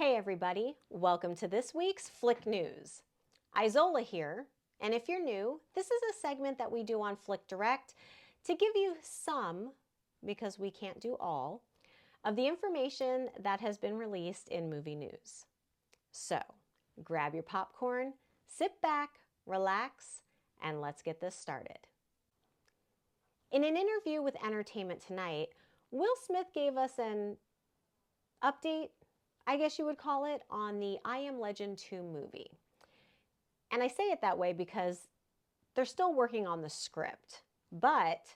Hey everybody, welcome to this week's Flick News. Izola here, and if you're new, this is a segment that we do on FlickDirect to give you some, because we can't do all, of the information that has been released in movie news. So, grab your popcorn, sit back, relax, and let's get this started. In an interview with Entertainment Tonight, Will Smith gave us an update, I guess you would call it, on the I Am Legend 2 movie. And I say it that way because they're still working on the script, but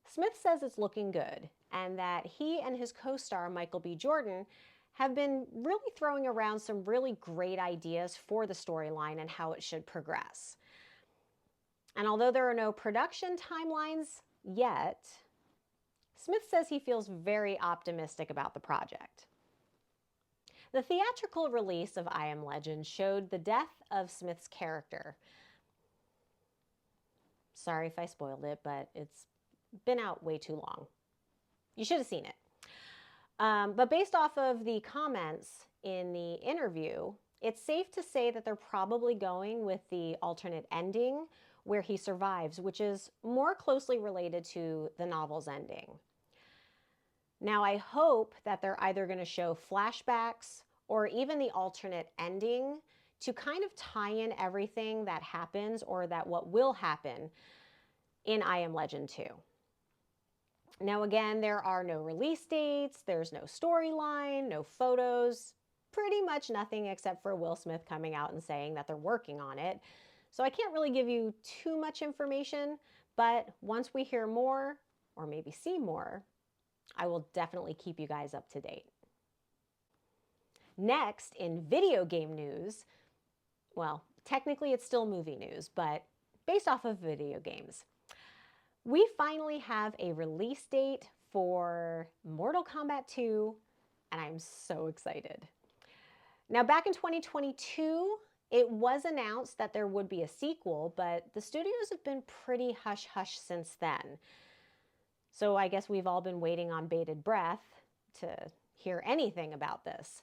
Smith says it's looking good and that he and his co-star Michael B. Jordan have been really throwing around some really great ideas for the storyline and how it should progress. And although there are no production timelines yet, Smith says he feels very optimistic about the project. The theatrical release of I Am Legend showed the death of Smith's character. Sorry if I spoiled it, but it's been out way too long. You should have seen it. But based off of the comments in the interview, it's safe to say that they're probably going with the alternate ending where he survives, which is more closely related to the novel's ending. Now, I hope that they're either going to show flashbacks or even the alternate ending to kind of tie in everything that happens or that what will happen in I Am Legend 2. Now, again, there are no release dates, there's no storyline, no photos, pretty much nothing except for Will Smith coming out and saying that they're working on it. So I can't really give you too much information, but once we hear more, or maybe see more, I will definitely keep you guys up to date. Next, in video game news, well, technically it's still movie news, but based off of video games, we finally have a release date for Mortal Kombat 2, and I'm so excited. Now, back in 2022, it was announced that there would be a sequel, but the studios have been pretty hush-hush since then. So I guess we've all been waiting on bated breath to hear anything about this.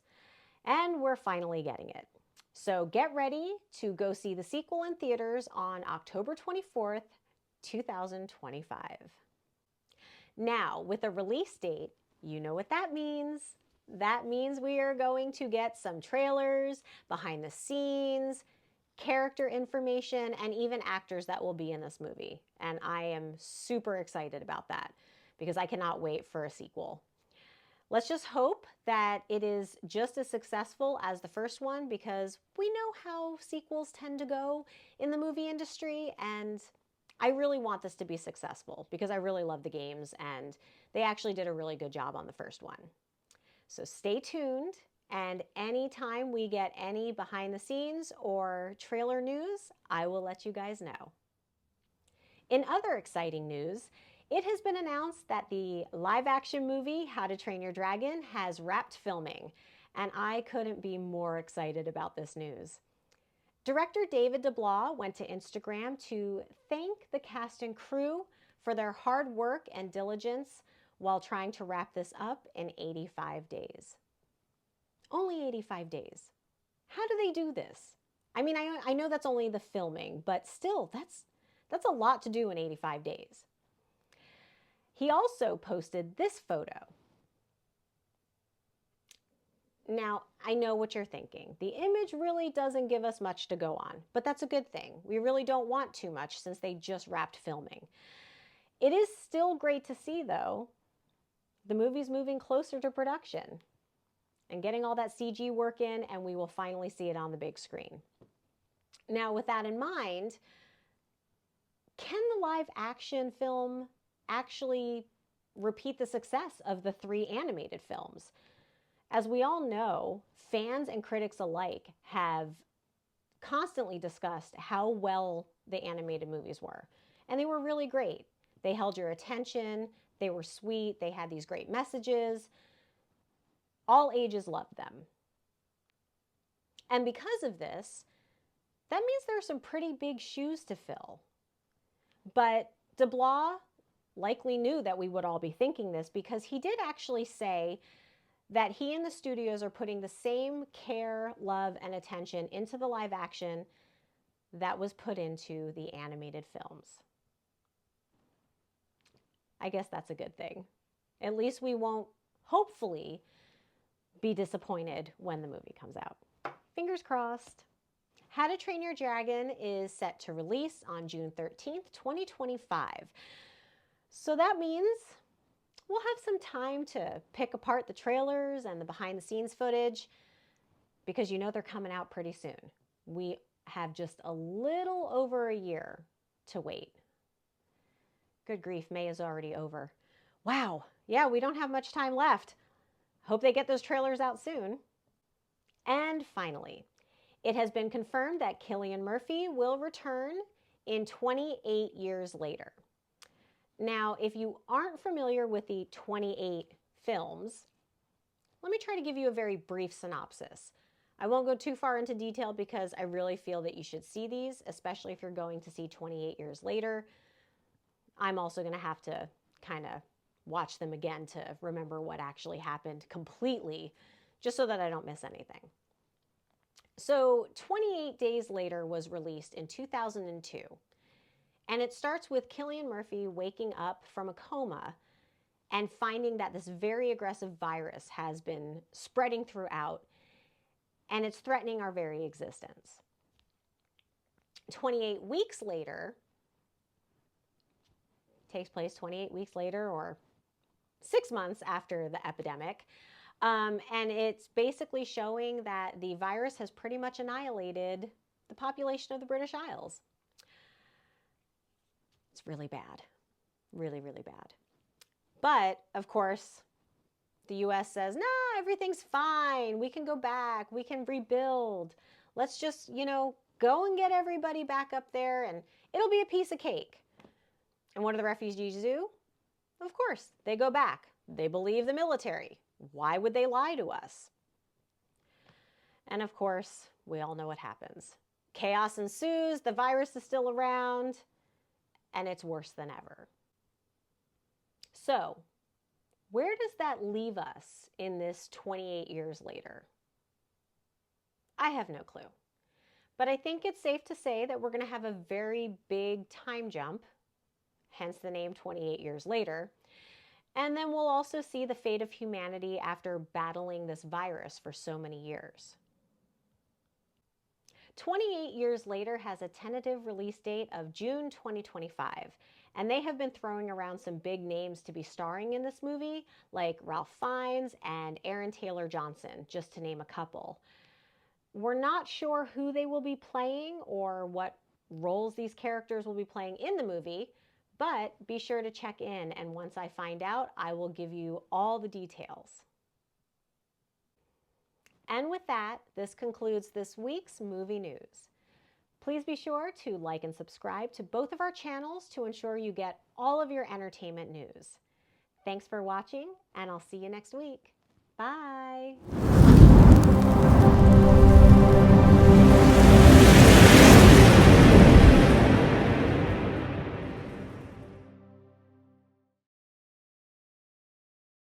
And we're finally getting it. So get ready to go see the sequel in theaters on October 24th, 2025. Now, with a release date, you know what that means. That means we are going to get some trailers, behind the scenes, character information, and even actors that will be in this movie. And I am super excited about that because I cannot wait for a sequel. Let's just hope that it is just as successful as the first one because we know how sequels tend to go in the movie industry, and I really want this to be successful because I really love the games and they actually did a really good job on the first one. So stay tuned. And anytime we get any behind the scenes or trailer news, I will let you guys know. In other exciting news, it has been announced that the live-action movie How to Train Your Dragon has wrapped filming, and I couldn't be more excited about this news. Director David DeBlois went to Instagram to thank the cast and crew for their hard work and diligence while trying to wrap this up in 85 days. Only 85 days. How do they do this? I mean, I know that's only the filming, but still, that's a lot to do in 85 days. He also posted this photo. Now, I know what you're thinking. The image really doesn't give us much to go on, but that's a good thing. We really don't want too much since they just wrapped filming. It is still great to see, though. The movie's moving closer to production and getting all that CG work in, and we will finally see it on the big screen. Now, with that in mind, can the live action film actually repeat the success of the 3 animated films? As we all know, fans and critics alike have constantly discussed how well the animated movies were, and they were really great. They held your attention, they were sweet, they had these great messages. All ages loved them. And because of this, that means there are some pretty big shoes to fill. But DeBlois likely knew that we would all be thinking this because he did actually say that he and the studios are putting the same care, love, and attention into the live action that was put into the animated films. I guess that's a good thing. At least we won't, hopefully, be disappointed when the movie comes out. Fingers crossed. How to Train Your Dragon is set to release on June 13th, 2025. So that means we'll have some time to pick apart the trailers and the behind-the-scenes footage, because you know they're coming out pretty soon. We have just a little over a year to wait. Good grief, May is already over. Wow, yeah, we don't have much time left. Hope they get those trailers out soon. And finally, it has been confirmed that Cillian Murphy will return in 28 years later. Now, if you aren't familiar with the 28 films, let me try to give you a very brief synopsis. I won't go too far into detail because I really feel that you should see these, especially if you're going to see 28 years later. I'm also going to have to kind of watch them again to remember what actually happened completely, just so that I don't miss anything. So 28 Days Later was released in 2002, and it starts with Cillian Murphy waking up from a coma and finding that this very aggressive virus has been spreading throughout, and it's threatening our very existence. 28 weeks later takes place 28 weeks later, or 6 months after the epidemic. And it's basically showing that the virus has pretty much annihilated the population of the British Isles. It's really bad. Really, really bad. But, of course, the US says, nah, everything's fine. We can go back. We can rebuild. Let's just, go and get everybody back up there and it'll be a piece of cake. And what do the refugees do? Of course, they go back. They believe the military. Why would they lie to us? And of course, we all know what happens. Chaos ensues, the virus is still around, and it's worse than ever. So, where does that leave us in this 28 years later? I have no clue. But I think it's safe to say that we're going to have a very big time jump, hence the name 28 years later. And then we'll also see the fate of humanity after battling this virus for so many years. 28 Years Later has a tentative release date of June 2025, and they have been throwing around some big names to be starring in this movie, like Ralph Fiennes and Aaron Taylor Johnson, just to name a couple. We're not sure who they will be playing or what roles these characters will be playing in the movie, but be sure to check in, and once I find out, I will give you all the details. And with that, this concludes this week's movie news. Please be sure to like and subscribe to both of our channels to ensure you get all of your entertainment news. Thanks for watching, and I'll see you next week. Bye!